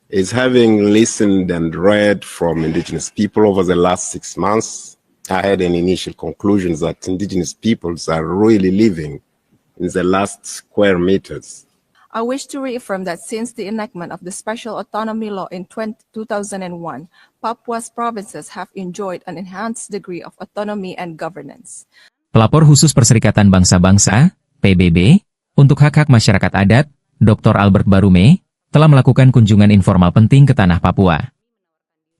Is having listened and read from indigenous people over the last 6 months, I had an initial conclusion that indigenous peoples are really living in the last square meters. I wish to reaffirm that since the enactment of the Special Autonomy Law in 2001, Papua's provinces have enjoyed an enhanced degree of autonomy and governance. Pelapor Khusus Perserikatan Bangsa-Bangsa, PBB, untuk hak-hak masyarakat adat, Dr. Albert Barume, telah melakukan kunjungan informal penting ke tanah Papua.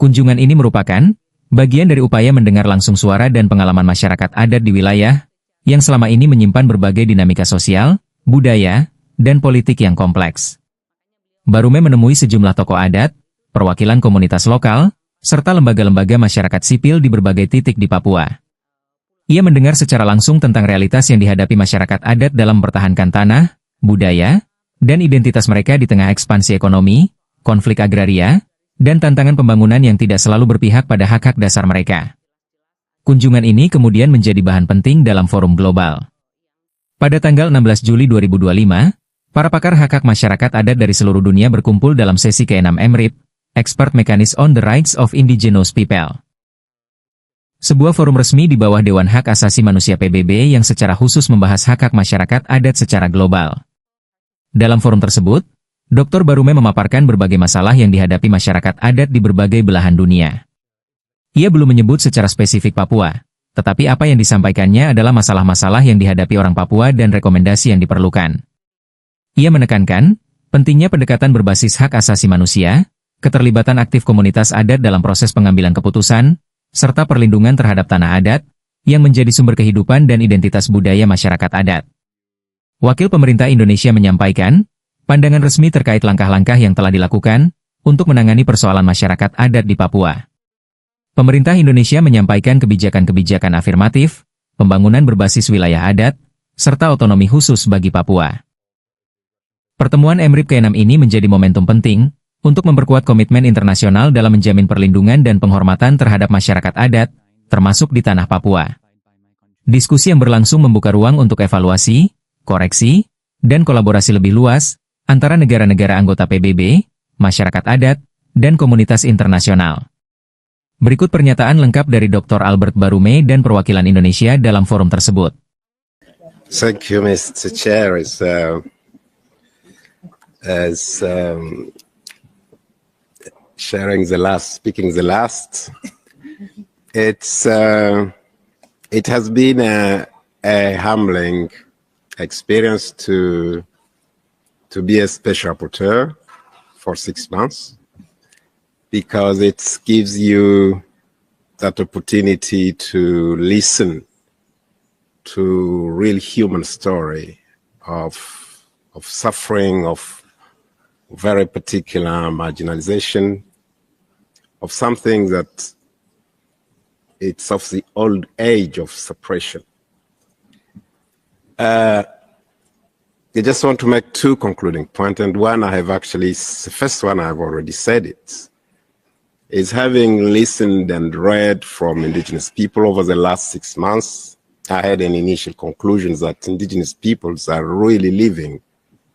Kunjungan ini merupakan bagian dari upaya mendengar langsung suara dan pengalaman masyarakat adat di wilayah yang selama ini menyimpan berbagai dinamika sosial, budaya, dan politik yang kompleks. Barume menemui sejumlah tokoh adat, perwakilan komunitas lokal, serta lembaga-lembaga masyarakat sipil di berbagai titik di Papua. Ia mendengar secara langsung tentang realitas yang dihadapi masyarakat adat dalam mempertahankan tanah, budaya, dan identitas mereka di tengah ekspansi ekonomi, konflik agraria, dan tantangan pembangunan yang tidak selalu berpihak pada hak-hak dasar mereka. Kunjungan ini kemudian menjadi bahan penting dalam forum global. Pada tanggal 16 Juli 2025, para pakar hak-hak masyarakat adat dari seluruh dunia berkumpul dalam sesi ke-6 MRIP, Expert Mechanism on the Rights of Indigenous People. Sebuah forum resmi di bawah Dewan Hak Asasi Manusia PBB yang secara khusus membahas hak-hak masyarakat adat secara global. Dalam forum tersebut, Dr. Barume memaparkan berbagai masalah yang dihadapi masyarakat adat di berbagai belahan dunia. Ia belum menyebut secara spesifik Papua, tetapi apa yang disampaikannya adalah masalah-masalah yang dihadapi orang Papua dan rekomendasi yang diperlukan. Ia menekankan pentingnya pendekatan berbasis hak asasi manusia, keterlibatan aktif komunitas adat dalam proses pengambilan keputusan, serta perlindungan terhadap tanah adat, yang menjadi sumber kehidupan dan identitas budaya masyarakat adat. Wakil Pemerintah Indonesia menyampaikan pandangan resmi terkait langkah-langkah yang telah dilakukan untuk menangani persoalan masyarakat adat di Papua. Pemerintah Indonesia menyampaikan kebijakan-kebijakan afirmatif, pembangunan berbasis wilayah adat, serta otonomi khusus bagi Papua. Pertemuan MRIP ke-6 ini menjadi momentum penting untuk memperkuat komitmen internasional dalam menjamin perlindungan dan penghormatan terhadap masyarakat adat, termasuk di tanah Papua. Diskusi yang berlangsung membuka ruang untuk evaluasi, koreksi, dan kolaborasi lebih luas antara negara-negara anggota PBB, masyarakat adat, dan komunitas internasional. Berikut pernyataan lengkap dari Dr. Albert Barume dan perwakilan Indonesia dalam forum tersebut. Thank you, Mr. Chair. Speaking the last, it has been a humbling experience to be a special rapporteur for 6 months, because it gives you that opportunity to listen to real human story of suffering, of very particular marginalization, of something that it's of the old age of suppression. I just want to make 2 concluding points, and one the first one I've already said it, is having listened and read from indigenous people over the last 6 months, I had an initial conclusion that indigenous peoples are really living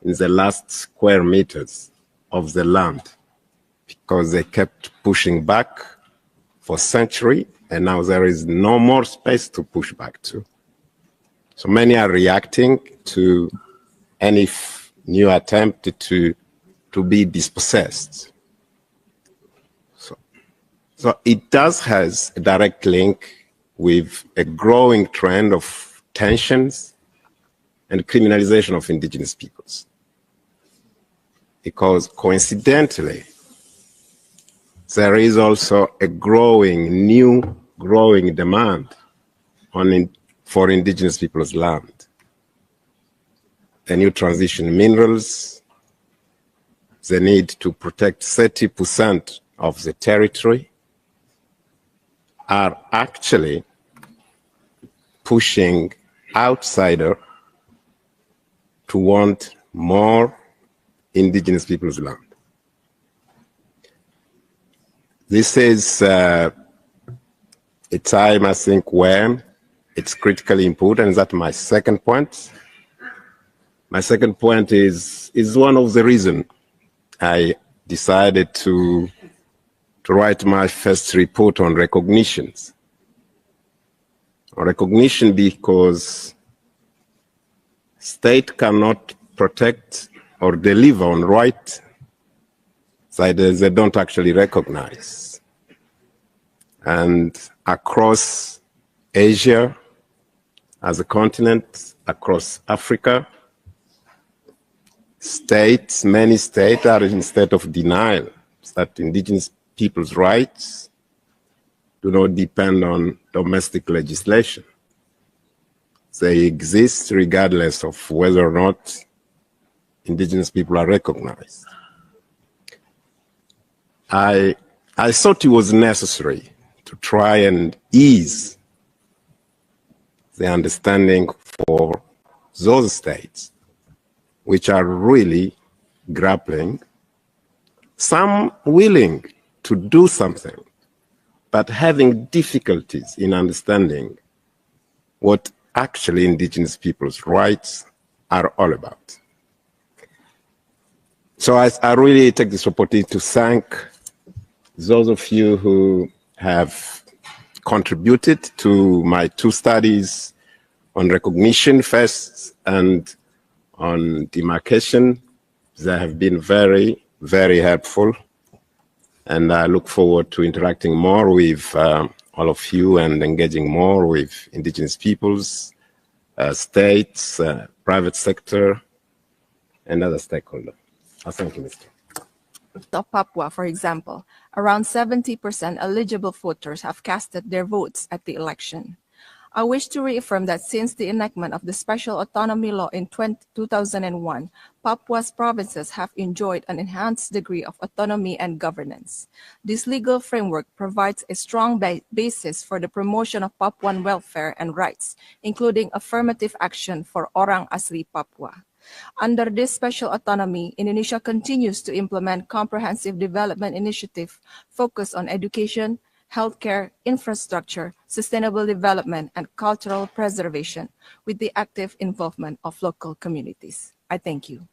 in the last square meters of the land, because they kept pushing back for centuries, and now there is no more space to push back to. So many are reacting to any new attempt to be dispossessed. So it has a direct link with a growing trend of tensions and criminalization of indigenous peoples. Because coincidentally, there is also a growing demand for indigenous people's land. The new transition minerals, the need to protect 30% of the territory, are actually pushing outsider to want more indigenous people's land. This is a time, I think, when It's critically important. That's my second point. My second point is one of the reasons I decided to write my first report on recognitions. On recognition because state cannot protect or deliver on right that they don't actually recognize. And across Asia, as a continent, across Africa, many states are in a state of denial that indigenous people's rights do not depend on domestic legislation. They exist regardless of whether or not indigenous people are recognized. I thought it was necessary to try and ease the understanding for those states which are really grappling, some willing to do something, but having difficulties in understanding what actually indigenous people's rights are all about. So I really take this opportunity to thank those of you who have contributed to my two studies on recognition first and on demarcation. They have been very, very helpful. And I look forward to interacting more with all of you and engaging more with indigenous peoples, states, private sector, and other stakeholders. Thank you, Mr. Of Papua, for example, around 70% eligible voters have casted their votes at the election. I wish to reaffirm that since the enactment of the Special Autonomy Law in 2001, Papua's provinces have enjoyed an enhanced degree of autonomy and governance. This legal framework provides a strong basis for the promotion of Papuan welfare and rights, including affirmative action for Orang Asli Papua. Under this special autonomy, Indonesia continues to implement comprehensive development initiatives focused on education, healthcare, infrastructure, sustainable development, and cultural preservation with the active involvement of local communities. I thank you.